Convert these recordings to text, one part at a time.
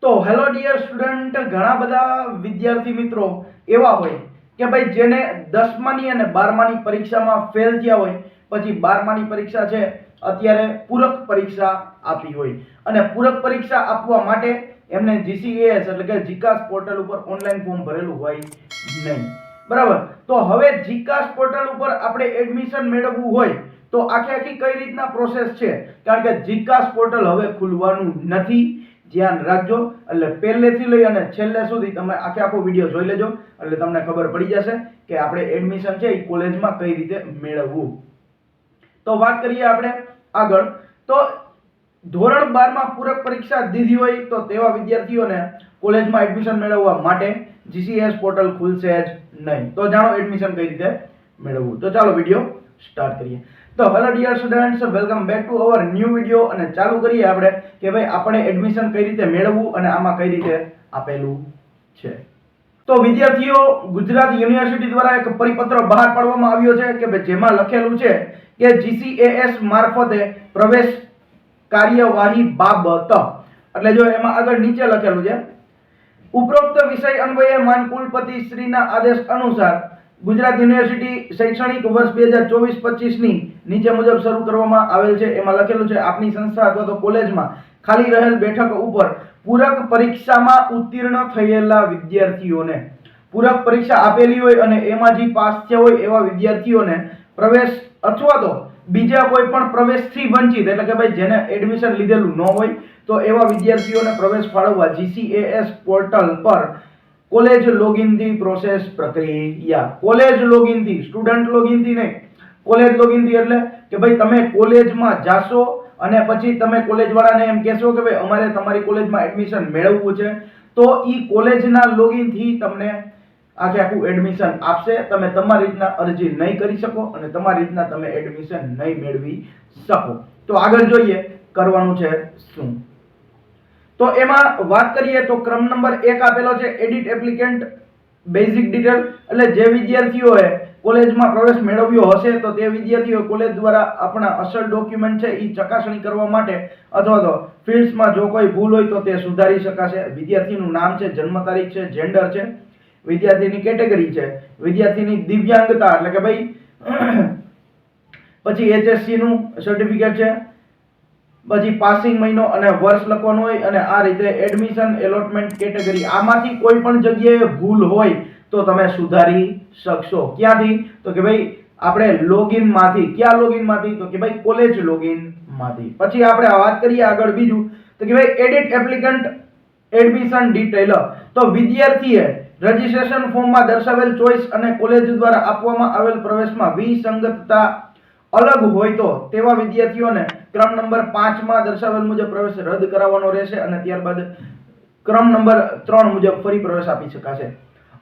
તો hello dear student, ઘણા બધા વિદ્યાર્થી મિત્રો એવા હોય કે ભાઈ જેને 10માની અને 12માની પરીક્ષામાં ફેલ થયા હોય, પછી 12માની પરીક્ષા છે અત્યારે પૂરક પરીક્ષા આપી હોય અને પૂરક પરીક્ષા આપવા માટે એમને જીસીએએસ એટલે કે જીકાસ પોર્ટલ ઉપર ઓનલાઈન ફોર્મ ભરેલું હોય નહીં. બરાબર, તો હવે જીકાસ પોર્ટલ ઉપર આપણે એડમિશન મેળવવું હોય તો આખી કઈ રીતના પ્રોસેસ છે, કારણ કે જીકાસ પોર્ટલ હવે ખુલવાનું નથી. ધ્યાન રાખજો, એટલે પહેલેથી લઈ અને છેલ્લે સુધી તમે આખો વિડીયો જોઈ લેજો એટલે તમને ખબર પડી જશે કે આપણે એડમિશન છે એ કોલેજમાં કઈ રીતે મેળવવું. તો વાત કરીએ આપણે આગળ. તો ધોરણ 12 માં પૂરક પરીક્ષા દીધી હોય તો તેવા વિદ્યાર્થીઓને કોલેજમાં એડમિશન મેળવવા માટે જીસીએસ પોર્ટલ ખુલશે જ નહીં. તો જાણો એડમિશન કઈ રીતે મેળવવું. તો ચાલો વિડીયો સ્ટાર્ટ કરીએ. તો hello dear students, welcome back to our new video. અને ચાલુ કરીએ આપણે કે ભાઈ આપણે એડમિશન કઈ રીતે મેળવવું અને આમાં કઈ રીતે આપેલું છે. તો વિદ્યાર્થીઓ, ગુજરાત યુનિવર્સિટી દ્વારા એક પરિપત્ર બહાર પાડવામાં આવ્યો છે કે ભાઈ જેમાં લખેલું છે કે જીસીએએસ મારફતે પ્રવેશ કાર્યવાહી બાબત, એટલે જો એમાં આગળ નીચે લખેલું છે ઉપરોક્ત વિષય અન્વયે માન કુલપતિ શ્રીના આદેશ અનુસાર ગુજરાત યુનિવર્સિટી શૈક્ષણિક વર્ષ 2024-25 ની નીચે મુજબ શરૂ કરવામાં આવેલ છે. એમાં લખેલું છે આપની સંસ્થા અથવા તો કોલેજમાં ખાલી રહેલ બેઠક ઉપર પૂરક પરીક્ષામાં ઉત્તીર્ણ થયેલા વિદ્યાર્થીઓને, પૂરક પરીક્ષા આપેલી હોય અને એમાં જે પાસ થયા હોય એવા વિદ્યાર્થીઓને પ્રવેશ અથવા તો બીજા કોઈ પણ પ્રવેશથી વંચિત, એટલે કે ભાઈ જેને એડમિશન લીધેલું ન હોય તો એવા વિદ્યાર્થીઓને પ્રવેશ ફાળવવા જીસીએએસ પોર્ટલ પર કોલેજ લોગિન થી પ્રોસેસ પ્રક્રિયા, કોલેજ લોગિન થી, સ્ટુડન્ટ લોગિન થી નહીં, કોલેજ લોગિન થી એટલે કે ભાઈ તમે કોલેજમાં જાશો અને પછી તમે કોલેજ વાળાને એમ કહેશો કે ભાઈ અમારે તમારી કોલેજમાં એડમિશન મેળવવું છે, તો ઈ કોલેજના લોગિન થી તમને આખું એડમિશન આપશે. તમે તમારી રીતના અરજી નહીં કરી શકો અને તમારી રીતના તમે એડમિશન નહીં મેળવી શકો. તો આગળ જોઈએ કરવાનું છે શું. તો એમાં વાત કરીએ તો ક્રમ નંબર 1 આપેલો છે એડિટ એપ્લિકેન્ટ બેઝિક ડિટેલ, એટલે જે વિદ્યાર્થીઓએ કોલેજમાં પ્રવેશ મેળવ્યો હશે તો તે વિદ્યાર્થીઓ કોલેજ દ્વારા આપણા અસલ ડોક્યુમેન્ટ છે એ ચકાસણી કરવા માટે અથવા તો ફિલ્ડ્સમાં જો કોઈ ભૂલ હોય તો તે સુધારી શકાશે. વિદ્યાર્થીનું નામ છે, જન્મ તારીખ છે, જેન્ડર છે, વિદ્યાર્થીની કેટેગરી છે, વિદ્યાર્થીની દિવ્યાંગતા એટલે કે ભાઈ પછી એચએસસી નું સર્ટિફિકેટ છે, પછી પાસિંગ મહિનો અને વર્ષ લખવાનું હોય અને આ રીતે એડમિશન એલોટમેન્ટ કેટેગરી, આમાંથી કોઈ પણ જગ્યાએ ભૂલ હોય તો તમે સુધારી શકશો. ક્યાંથી? તો કે ભાઈ આપણે લોગિન માંથી. ક્યાં લોગિન માંથી? તો કે ભાઈ કોલેજ લોગિન માંથી. પછી આપણે વાત કરીએ આગળ બીજું તો કે ભાઈ એડિટ એપ્લિકન્ટ એડમિશન ડિટેલ. તો વિદ્યાર્થીએ રજિસ્ટ્રેશન ફોર્મમાં દર્શાવેલ ચોઇસ અને કોલેજ દ્વારા આપવામાં આવેલ પ્રવેશમાં વિસંગતતા અલગ હોય તો તેવા વિદ્યાર્થીઓને ક્રમ નંબર 5 માં દર્શાવેલ મુજબ પ્રવેશ રદ કરાવવાનો રહેશે અને ત્યારબાદ ક્રમ નંબર 3 મુજબ ફરી પ્રવેશ આપી શકાશે.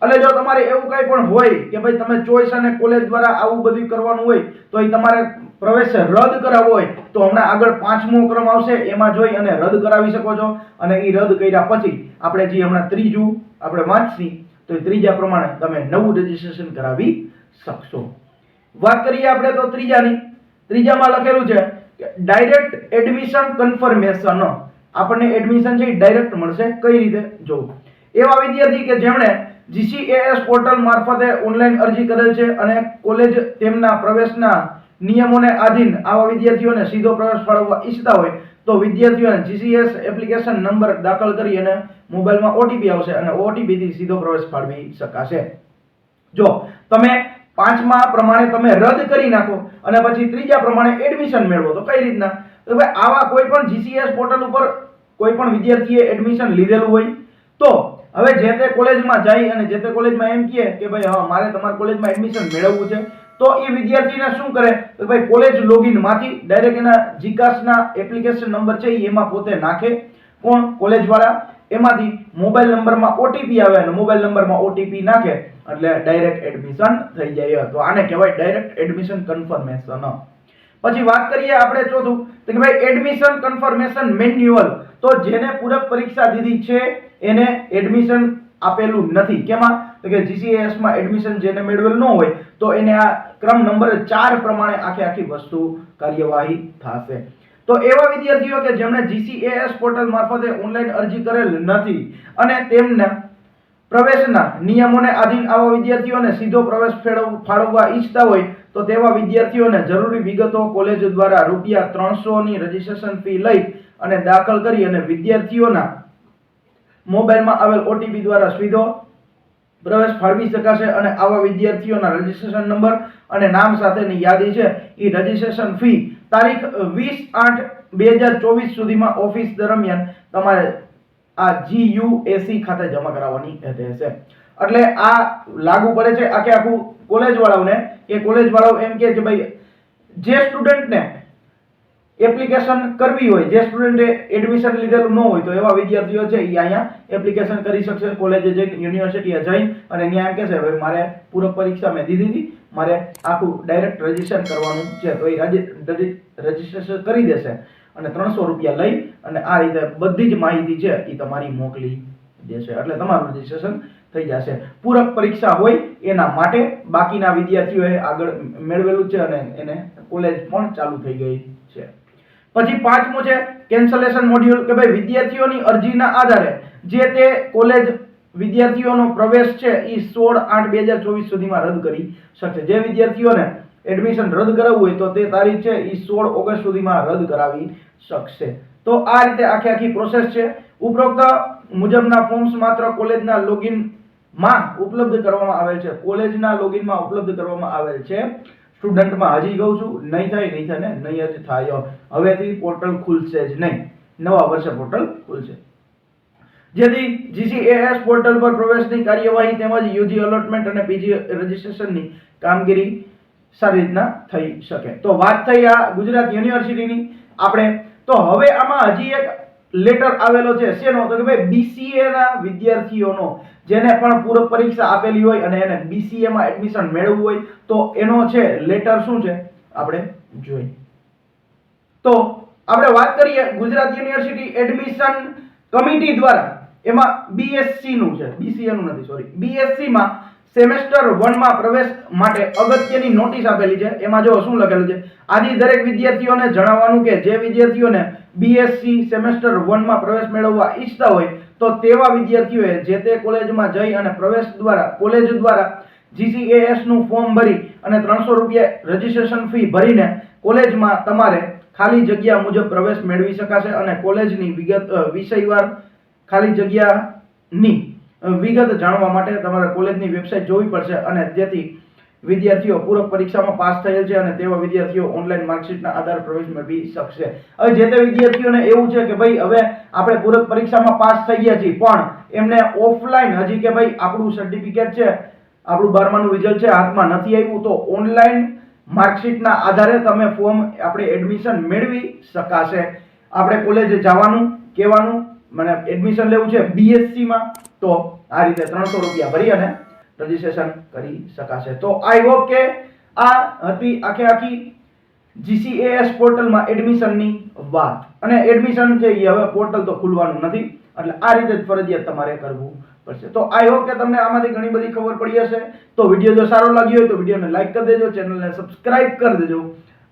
એટલે જો તમારે એવું કંઈ પણ હોય કે ભાઈ તમે ચોઇસ અને કોલેજ દ્વારા આવું બધું કરવાનું હોય તો એ તમારે પ્રવેશ રદ કરાવવો હોય તો હમણાં આગળ 5મો ક્રમ આવશે, એમાં જોઈ અને રદ કરાવી શકો છો. અને એ રદ કર્યા પછી આપણે જે હમણાં ત્રીજું આપણે વાંચી તો ત્રીજા પ્રમાણે તમે નવું રજીસ્ટ્રેશન કરાવી શકશો. વાત કરીએ આપણે તો ત્રીજાની. ત્રીજામાં લખેલું છે કે ડાયરેક્ટ એડમિશન કન્ફર્મેશન. આપણને એડમિશન છે એ ડાયરેક્ટ મળશે. કઈ રીતે? જો એવા વિદ્યાર્થી કે જેમણે જીસીએએસ પોર્ટલ મારફતે ઓનલાઈન અરજી કરેલ છે અને કોલેજ તેમના પ્રવેશના નિયમોને આધીન આવા વિદ્યાર્થીઓને સીધો પ્રવેશ ફાળવવા ઈચ્છતા હોય તો વિદ્યાર્થીઓને જીસીએસ એપ્લિકેશન નંબર દાખલ કરી અને મોબાઈલમાં ઓટીપી આવશે અને ઓટીપી થી સીધો પ્રવેશ ફાળવી શકાશે. જો તમે 5મા પ્રમાણે તમે રદ કરી નાખો અને પછી ત્રીજા પ્રમાણે એડમિશન મેળવો તો કઈ રીતના? તો ભાઈ આવા કોઈ પણ જીસીએસ પોર્ટલ ઉપર કોઈ પણ વિદ્યાર્થીએ એડમિશન લીધેલું હોય તો હવે જે તે કોલેજમાં જાય અને જે તે કોલેજમાં એમ કહે કે ભાઈ હા મારે તમારી કોલેજમાં એડમિશન મેળવવું છે, તો એ વિદ્યાર્થીને શું કરે તો ભાઈ કોલેજ લોગિન માંથી ડાયરેક્ટ એના જીકાસના એપ્લિકેશન નંબર છે એમાં પોતે નાખે. કોણ? કોલેજ વાળા. એમાંથી મોબાઈલ નંબરમાં ઓટીપી આવે અને મોબાઈલ નંબરમાં ઓટીપી નાખે એટલે ડાયરેક્ટ એડમિશન થઈ જાય. તો આને કહેવાય ડાયરેક્ટ એડમિશન કન્ફર્મેશન. પછી વાત કરીએ આપણે ચોથું તો કે ભાઈ એડમિશન કન્ફર્મેશન મેન્યુઅલ. તો જેને પૂરક પરીક્ષા દીધી છે એને એડમિશન આપેલું નથી. કેમાં? તો કે જીસીએએસ માં એડમિશન જેને મેળવેલ ન હોય તો એને આ ક્રમ નંબર 4 પ્રમાણે આખી વસ્તુ કાર્યવાહી થશે. તો એવા વિદ્યાર્થીઓ કે જેમણે GCAS પોર્ટલ મારફતે ઓનલાઈન અરજી કરેલ નથી અને તેમના પ્રવેશના નિયમોને આધીન આવા વિદ્યાર્થીઓને સીધો પ્રવેશ ફાળવવા ઈચ્છતા હોય તો તેવા વિદ્યાર્થીઓને જરૂરી વિગતો કોલેજ દ્વારા ₹300 ની રજીસ્ટ્રેશન ફી લઈ અને દાખલ કરી અને વિદ્યાર્થીઓના મોબાઈલમાં આવેલ OTP દ્વારા સીધો પ્રવેશ ફાળવી શકાશે અને આવા વિદ્યાર્થીઓના રજીસ્ટ્રેશન નંબર અને નામ સાથેની યાદી છે એ રજીસ્ટ્રેશન ફી તારીખ 20/8/2024 સુધીમાં ઓફિસ દરમિયાન તમારે આ GUAC ખાતે જમા કરાવવાની રહેશે. એટલે આ લાગુ પડે છે આખે આખું કોલેજ વાળાઓને કે કોલેજ વાળાઓ એમ કે ભાઈ જે સ્ટુડન્ટને એપ્લિકેશન કરવી હોય, જે સ્ટુડન્ટે એડમિશન લીધેલું ન હોય તો એવા વિદ્યાર્થીઓ છે એ અહીંયા એપ્લિકેશન કરી શકશે. કોલેજે જઈને યુનિવર્સિટીએ જઈને અને અહીંયા એમ કહેશે ભાઈ મારે પૂરક પરીક્ષા મેં દીધી હતી, મારે આખું ડાયરેક્ટ રજીસ્ટ્રેશન કરવાનું છે તો એ રજીસ્ટ્રેશન કરી દેશે અને ₹300 લઈ અને આ રીતે બધી જ માહિતી છે એ તમારી મોકલી દેશે એટલે તમારું રજીસ્ટ્રેશન થઈ જશે. પૂરક પરીક્ષા હોય એના માટે બાકીના વિદ્યાર્થીઓએ આગળ મેળવેલું છે અને એને કોલેજ પણ ચાલુ થઈ ગઈ છે. પછી પાંચમું છે કેન્સલેશન મોડ્યુલ કે ભાઈ વિદ્યાર્થીઓની અરજીના આધારે જે તે કોલેજ વિદ્યાર્થીઓનો પ્રવેશ છે એ 16/8/2024 સુધીમાં રદ કરી શકશે. જે વિદ્યાર્થીઓને એડમિશન રદ કરાવવું હોય તો તે તારીખ છે એ 16 ઓગસ્ટ સુધીમાં રદ કરાવી શકશે. તો આ રીતે આખી પ્રોસેસ છે. ઉપરોક્ત મુજબના ફોર્મ્સ માત્ર કોલેજના લોગિનમાં ઉપલબ્ધ કરવામાં આવેલ છે. કોલેજના લોગિનમાં ઉપલબ્ધ કરવામાં આવેલ છે. સ્ટુડન્ટમાં હજી કહું છું નહીં થાય ને નહીં જ થાય. હવેથી પોર્ટલ ખુલશે જ નહીં, નવા વર્ષે પોર્ટલ ખુલશે. જેથી GCAS પોર્ટલ પર પ્રવેશની કાર્યવાહી તેમજ UG અલોટમેન્ટ અને PG રજીસ્ટ્રેશનની કામગીરી સારી રીતના થઈ શકે. તો વાત થઈ આ ગુજરાત યુનિવર્સિટીની. આપણે તો હવે આમાં હજી એક લેટર આવેલો છે શેનો તો કે ભાઈ BCA ના વિદ્યાર્થીઓનો જેને પણ પૂરક પરીક્ષા આપેલી હોય અને એને BCA માં એડમિશન મેળવવું હોય તો એનો છે લેટર શું છે આપણે જોઈએ. તો આપણે વાત કરીએ ગુજરાત યુનિવર્સિટી એડમિશન કમિટી દ્વારા એમાં BSc નું છે, BCA નું નથી, સોરી, BSc માં સેમેસ્ટર 1 માં પ્રવેશ માટે અગત્યની નોટિસ આપેલી છે. એમાં જો શું લખેલું છે, આથી દરેક વિદ્યાર્થીઓને જણાવવાનું કે જે વિદ્યાર્થીઓને BSc સેમેસ્ટર 1 માં પ્રવેશ મેળવવા ઈચ્છતા હોય તો તેવા વિદ્યાર્થીઓએ જે તે કોલેજમાં જઈ અને પ્રવેશ દ્વારા કોલેજ દ્વારા GCAS નું ફોર્મ ભરી અને ₹300 રજીસ્ટ્રેશન ફી ભરીને કોલેજમાં તમારે ખાલી જગ્યા મુજબ પ્રવેશ મેળવી શકાશે અને કોલેજની વિષયવાર ખાલી જગ્યાની વિગત જાણવા માટે તમારે કોલેજની વેબસાઇટ જોવી પડશે અને જેથી વિદ્યાર્થીઓ પૂરક પરીક્ષામાં પાસ થયેલ છે અને તેવા વિદ્યાર્થીઓ ઓનલાઈન માર્કશીટના આધારે પ્રવેશ મેળવી શકશે. હવે જે તે વિદ્યાર્થીઓને એવું છે કે ભાઈ હવે આપણે પૂરક પરીક્ષામાં પાસ થઈ ગયા છીએ પણ એમને ઓફલાઈન હજી કે ભાઈ આપણું સર્ટિફિકેટ છે, આપણું 12માનું રિઝલ્ટ છે હાથમાં નથી આવ્યું તો ઓનલાઈન માર્કશીટના આધારે તમે ફોર્મ આપણે એડમિશન મેળવી શકાશે. આપણે કોલેજે જવાનું કહેવાનું મને એડમિશન લેવું છે BSc માં તો આ રીતે ₹300 ભરી અને રજીસ્ટ્રેશન કરી શકાશે. તો આઈ હોપ કે આ હતી આખી GCAS પોર્ટલમાં એડમિશનની વાત. અને એડમિશન છે એ હવે પોર્ટલ તો ખુલવાનું નથી એટલે આ રીતે જ ફરજિયાત તમારે કરવું પડશે. તો આઈ હોપ કે તમને આમાંથી ઘણી બધી ખબર પડી હશે. તો વિડીયો જો સારો લાગ્યો હોય તો વિડીયોને લાઈક કરી દેજો, ચેનલને સબસ્ક્રાઇબ કરી દેજો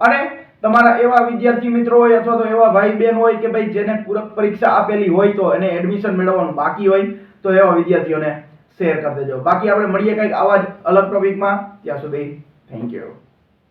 અને તમારા એવા વિદ્યાર્થી મિત્રો હોય અથવા તો એવા ભાઈ બહેન હોય કે ભાઈ જેને પૂરક પરીક્ષા આપેલી હોય તો એને એડમિશન મેળવવાનું બાકી હોય તો એવા વિદ્યાર્થીઓને શેર કરી દેજો. બાકી આપણે મળીએ કંઈક આવા જ અલગ ટોપિકમાં. ત્યાં સુધી થેન્ક યુ.